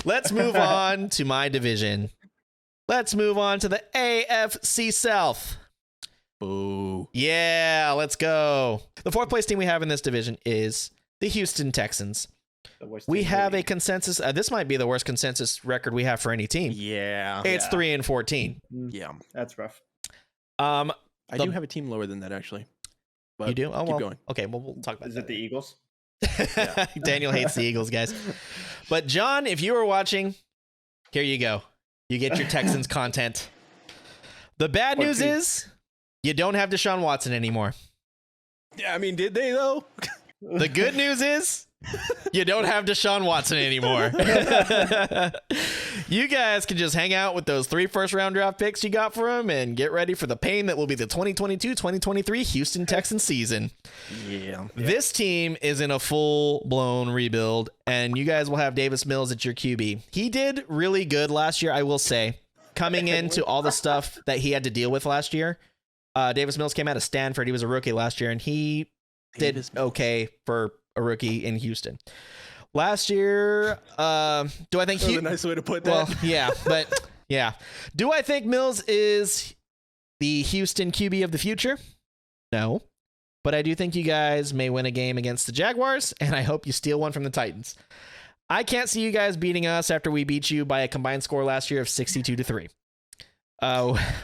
Let's move on to my division. Let's move on to the AFC South. Boo. Yeah, let's go. The fourth place team we have in this division is the Houston Texans. We have a consensus. This might be the worst consensus record we have for any team. Yeah. It's 3-14. Yeah. That's rough. I do have a team lower than that, actually. But you do? Oh, keep well, going. Okay, well, we'll talk about Is that. it the Eagles? Daniel hates the Eagles, guys. But John, if you were watching, here you go. You get your Texans content. The bad news is you don't have Deshaun Watson anymore. Yeah, I mean, did they, though? The good news is you don't have Deshaun Watson anymore. You guys can just hang out with those 3 first-round draft picks you got for him and get ready for the pain that will be the 2022-2023 Houston Texans season. Yeah. This team is in a full-blown rebuild, and you guys will have Davis Mills at your QB. He did really good last year, I will say. Coming into all the stuff that he had to deal with last year, Davis Mills came out of Stanford. He was a rookie last year, and he did okay for a rookie in Houston. Last year, do I think That's a nice way to put that. Well, yeah, but yeah. Do I think Mills is the Houston QB of the future? No. But I do think you guys may win a game against the Jaguars, and I hope you steal one from the Titans. I can't see you guys beating us after we beat you by a combined score last year of 62-3.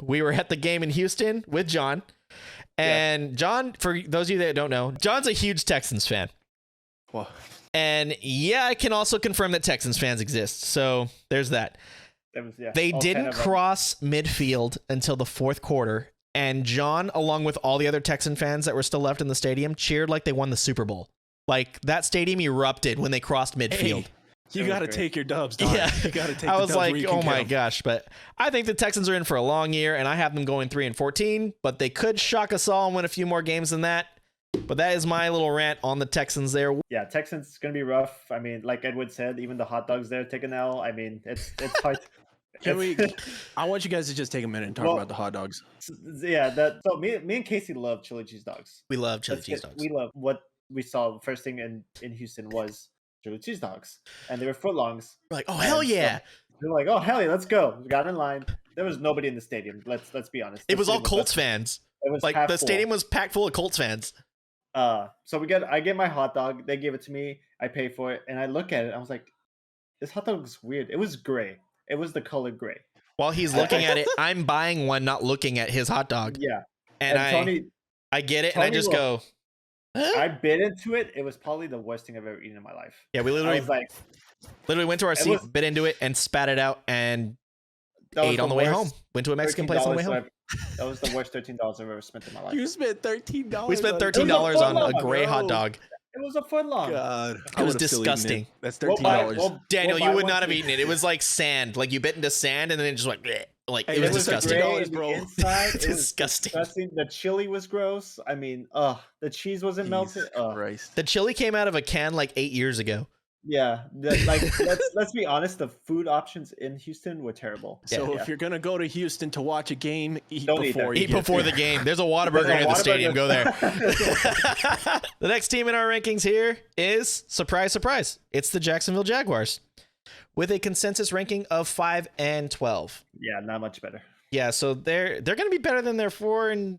We were at the game in Houston with John. And John, for those of you that don't know, John's a huge Texans fan. Well, and yeah, I can also confirm that Texans fans exist. So there's that. They didn't cross midfield until the fourth quarter. And John, along with all the other Texan fans that were still left in the stadium, cheered like they won the Super Bowl. Like that stadium erupted when they crossed midfield. Hey, you got to take your dubs, dog. Yeah. You got to take I the was dubs like, where you oh can my get 'em. gosh. But I think the Texans are in for a long year, and I have them going 3-14, but they could shock us all and win a few more games than that. But that is my little rant on the Texans there. Yeah, Texans is going to be rough. I mean, like Edward said, even the hot dogs there take an L. I mean, it's hard. I want you guys to just take a minute and talk about the hot dogs. Yeah, so me and Casey love chili cheese dogs. We love chili cheese dogs. We love what we saw first thing in Houston was chili cheese dogs, and they were footlongs. We're like, oh hell yeah! So they're like, oh hell yeah, let's go. We got in line. There was nobody in the stadium. Let's be honest. It was all Colts fans. It was like the stadium was packed full of Colts fans. So I get my hot dog. They give it to me. I pay for it, and I look at it. I was like, this hot dog looks weird. It was gray. It was the color gray. While he's looking at it, I'm buying one, not looking at his hot dog. Yeah, and I get it, and I just go. I bit into it. It was probably the worst thing I've ever eaten in my life. Yeah, we literally went to our seat, bit into it, and spat it out, and ate on the way home. Went to a Mexican place on the way home. That was the worst $13 I've ever spent in my life. You spent $13. We spent $13 on a gray hot dog. It was a footlong. God, it was disgusting. That's $13. Daniel, you would not have eaten it. It was like sand. Like you bit into sand, and then it just went bleh. Like it was disgusting. Inside, it was disgusting. The chili was gross. I mean, the cheese wasn't melted. The chili came out of a can like 8 years ago. Yeah, like let's be honest, the food options in Houston were terrible. So if you're gonna go to Houston to watch a game, eat before the game. There's a Whataburger near the stadium. Go there. The next team in our rankings here is surprise, surprise. It's the Jacksonville Jaguars with a consensus ranking of 5-12. Yeah, not much better. Yeah, so they're gonna be better than their 4 and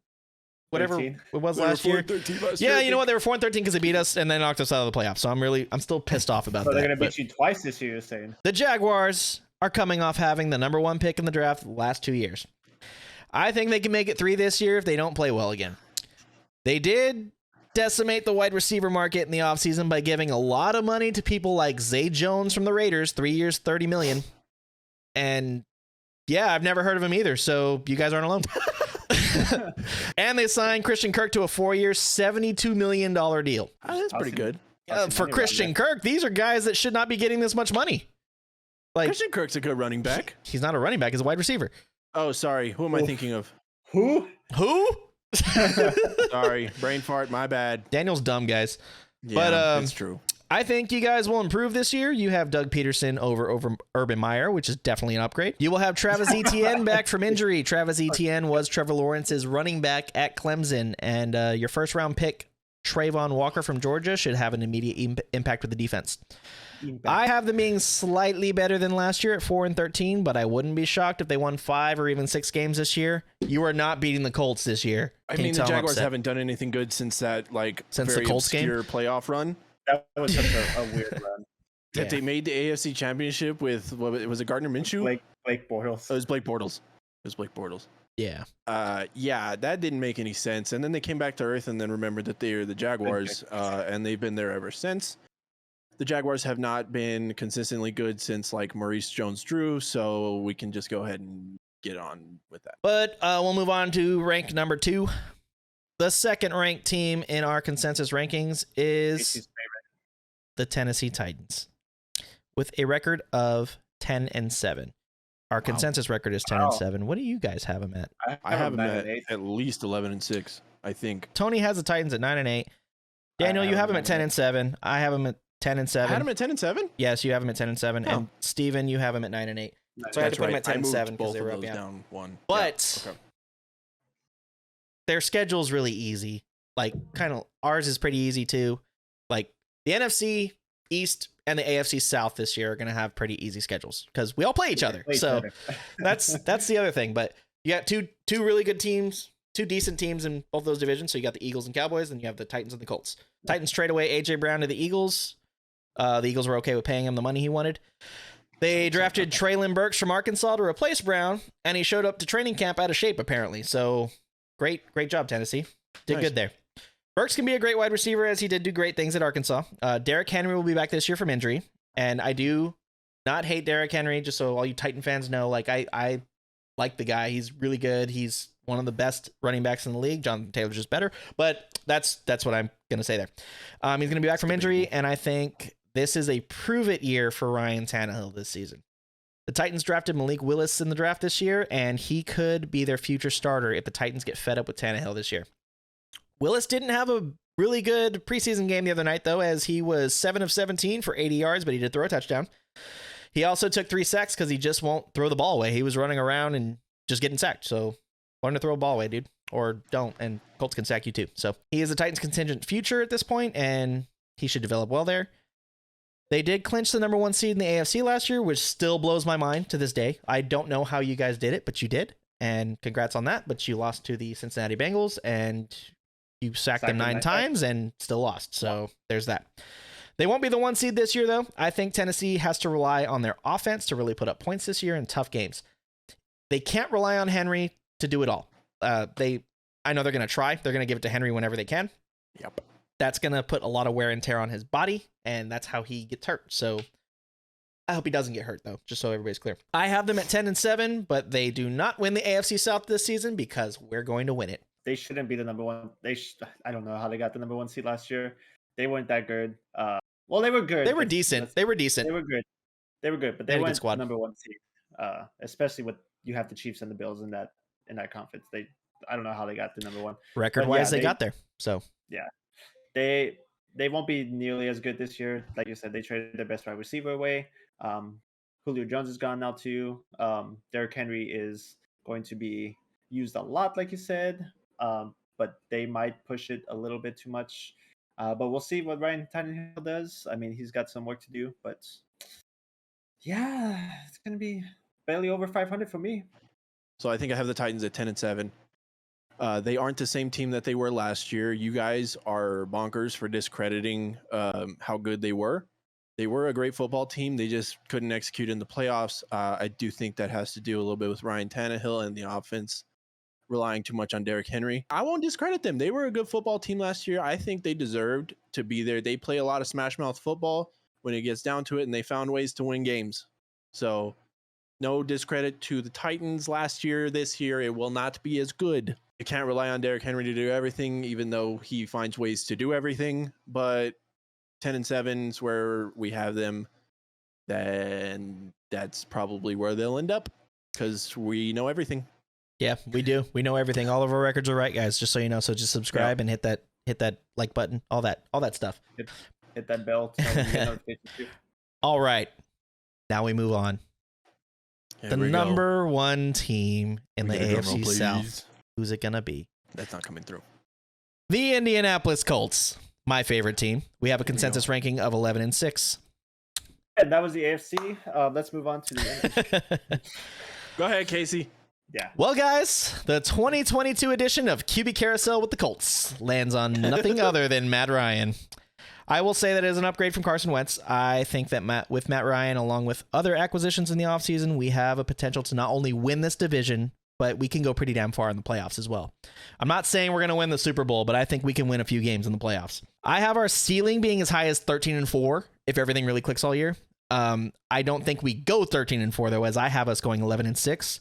whatever 13. It was last year. Yeah, you know what? They were 4-13 because they beat us and then knocked us out of the playoffs. So I'm still pissed off about that. So they're gonna beat you twice this year, you're saying? The Jaguars are coming off having the number 1 pick in the draft the last 2 years. I think they can make it 3 this year if they don't play well again. They did decimate the wide receiver market in the offseason by giving a lot of money to people like Zay Jones from the Raiders, 3 years, $30 million. And yeah, I've never heard of him either. So you guys aren't alone. And they signed Christian Kirk to a 4-year, $72 million deal. Oh, that's pretty good. For Christian Kirk, these are guys that should not be getting this much money. Like Christian Kirk's a good running back. He's not a running back; he's a wide receiver. Oh, sorry. Who am I thinking of? Who? Sorry, brain fart. My bad. Daniel's dumb, guys. Yeah, but that's true. I think you guys will improve this year. You have Doug Peterson over Urban Meyer, which is definitely an upgrade. You will have Travis Etienne back from injury. Travis Etienne was Trevor Lawrence's running back at Clemson, and your first-round pick Trayvon Walker from Georgia should have an immediate impact with the defense. Impact. I have them being slightly better than last year at 4-13, but I wouldn't be shocked if they won 5 or even 6 games this year. You are not beating the Colts this year. I mean, the Jaguars haven't done anything good since that since very the Colts game playoff run. That was such a weird run. That they made the AFC Championship with was it Gardner Minshew? Blake Bortles. Oh, it was Blake Bortles. Yeah. Yeah, that didn't make any sense. And then they came back to earth and then remembered that they are the Jaguars, and they've been there ever since. The Jaguars have not been consistently good since like Maurice Jones-Drew, so we can just go ahead and get on with that. But we'll move on to rank number 2. The second ranked team in our consensus rankings is the Tennessee Titans with a record of 10-7. Our consensus record is 10-7. What do you guys have them at? I have them at least 11-6, I think. Tony has the Titans at 9-8. Daniel, you have them at 10-7. I have them at 10-7. I had them at 10-7? Yes, you have them at 10-7. Oh. And Steven, you have them at 9-8. So I had to put them at 10-7 because they were up down 1. But their schedule's really easy. Like, kind of, ours is pretty easy too. Like, the NFC East and the AFC South this year are going to have pretty easy schedules because we all play each other. So that's the other thing. But you got two really good teams, 2 decent teams in both those divisions. So you got the Eagles and Cowboys, and you have the Titans and the Colts. Titans trade away A.J. Brown to the Eagles. The Eagles were okay with paying him the money he wanted. They drafted Traylon Burks from Arkansas to replace Brown, and he showed up to training camp out of shape, apparently. So great job, Tennessee. Did good there. Burks can be a great wide receiver, as he did do great things at Arkansas. Derrick Henry will be back this year from injury, and I do not hate Derrick Henry, just so all you Titan fans know. Like, I like the guy. He's really good. He's one of the best running backs in the league. Jonathan Taylor's just better, but that's what I'm going to say there. He's going to be back from injury, and I think this is a prove-it year for Ryan Tannehill this season. The Titans drafted Malik Willis in the draft this year, and he could be their future starter if the Titans get fed up with Tannehill this year. Willis didn't have a really good preseason game the other night, though, as he was 7 of 17 for 80 yards, but he did throw a touchdown. He also took 3 sacks because he just won't throw the ball away. He was running around and just getting sacked. So learn to throw a ball away, dude, or don't, and Colts can sack you too. So he is the Titans' contingent future at this point, and he should develop well there. They did clinch the number 1 seed in the AFC last year, which still blows my mind to this day. I don't know how you guys did it, but you did, and congrats on that. But you lost to the Cincinnati Bengals, and you sacked them 9 times and still lost. So there's that. They won't be the 1 seed this year, though. I think Tennessee has to rely on their offense to really put up points this year in tough games. They can't rely on Henry to do it all. I know they're going to try. They're going to give it to Henry whenever they can. Yep. That's going to put a lot of wear and tear on his body, and that's how he gets hurt. So I hope he doesn't get hurt, though, just so everybody's clear. I have them at 10-7, but they do not win the AFC South this season because we're going to win it. They shouldn't be the number 1. I don't know how they got the number 1 seed last year. They weren't that good. Well, they were good. They were decent. They were decent. They were good, but they weren't the number 1 seed. Especially with you have the Chiefs and the Bills in that conference. I don't know how they got the number 1. Record-wise, they got there. So yeah, they won't be nearly as good this year. Like you said, they traded their best wide receiver away. Julio Jones is gone now too. Derrick Henry is going to be used a lot, like you said. But they might push it a little bit too much. But we'll see what Ryan Tannehill does. I mean, he's got some work to do, but yeah, it's going to be barely over 500 for me. So I think I have the Titans at 10-7. They aren't the same team that they were last year. You guys are bonkers for discrediting how good they were. They were a great football team. They just couldn't execute in the playoffs. I do think that has to do a little bit with Ryan Tannehill and the offense relying too much on Derrick Henry. I won't discredit them. They were a good football team last year. I think they deserved to be there. They play a lot of smash mouth football when it gets down to it, and they found ways to win games. So no discredit to the Titans last year. This year, it will not be as good. You can't rely on Derrick Henry to do everything, even though he finds ways to do everything. But 10-7 is where we have them. Then that's probably where they'll end up because we know everything. Yeah, we do. We know everything. All of our records are right, guys, just so you know. So just subscribe and hit that like button, all that stuff. Hit that bell. All right. Now we move on. The number 1 team in the AFC South. Who's it going to be? That's not coming through. The Indianapolis Colts, my favorite team. We have a consensus ranking of 11-6. And that was the AFC. Let's move on to the NFC. Go ahead, Casey. Yeah. Well, guys, the 2022 edition of QB Carousel with the Colts lands on nothing other than Matt Ryan. I will say that it is an upgrade from Carson Wentz. I think that with Matt Ryan, along with other acquisitions in the offseason, we have a potential to not only win this division, but we can go pretty damn far in the playoffs as well. I'm not saying we're going to win the Super Bowl, but I think we can win a few games in the playoffs. I have our ceiling being as high as 13-4 if everything really clicks all year. I don't think we go 13-4 though, as I have us going 11-6.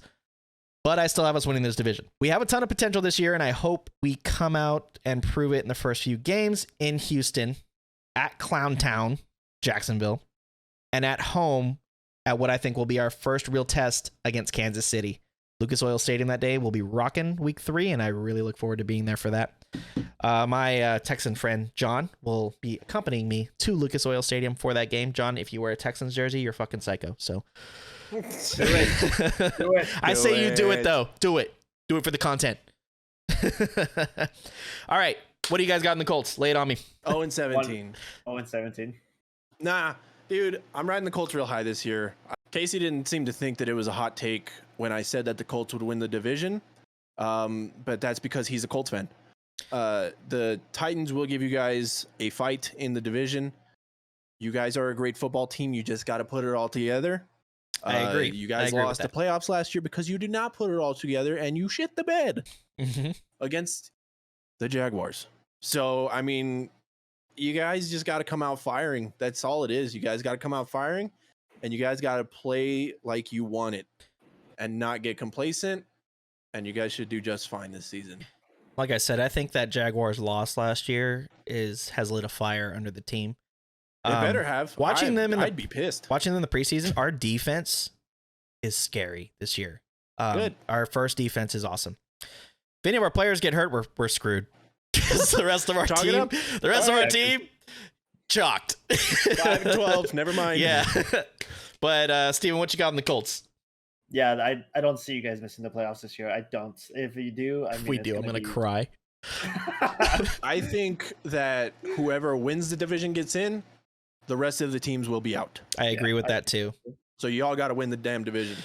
But I still have us winning this division. We have a ton of potential this year, and I hope we come out and prove it in the first few games in Houston, at Clown Town, Jacksonville, and at home at what I think will be our first real test against Kansas City. Lucas Oil Stadium that day will be rocking week 3, and I really look forward to being there for that. My Texan friend, John, will be accompanying me to Lucas Oil Stadium for that game. John, if you wear a Texans jersey, you're fucking psycho, so... Do it. Do it. I say you do it, though. Do it. Do it for the content. All right. What do you guys got in the Colts? Lay it on me. 0-17. 0-17. Nah, dude, I'm riding the Colts real high this year. Casey didn't seem to think that it was a hot take when I said that the Colts would win the division, but that's because he's a Colts fan. The Titans will give you guys a fight in the division. You guys are a great football team. You just got to put it all together. I agree. You guys lost the playoffs last year because you did not put it all together, and you shit the bed against the Jaguars. So, I mean, you guys just got to come out firing. That's all it is. You guys got to come out firing, and you guys got to play like you want it and not get complacent, and you guys should do just fine this season. Like I said, I think that Jaguars loss last year has lit a fire under the team. They better have. I'd be pissed. Watching them in the preseason, our defense is scary this year. Good. Our first defense is awesome. If any of our players get hurt, we're screwed. Because the rest of our team, chalked. 5-12. Never mind. Yeah. But Steven, what you got on the Colts? Yeah, I don't see you guys missing the playoffs this year. I don't. If you do, I mean, if we do, I'm gonna cry. I think that whoever wins the division gets in. The rest of the teams will be out. I agree with that too. So y'all got to win the damn division.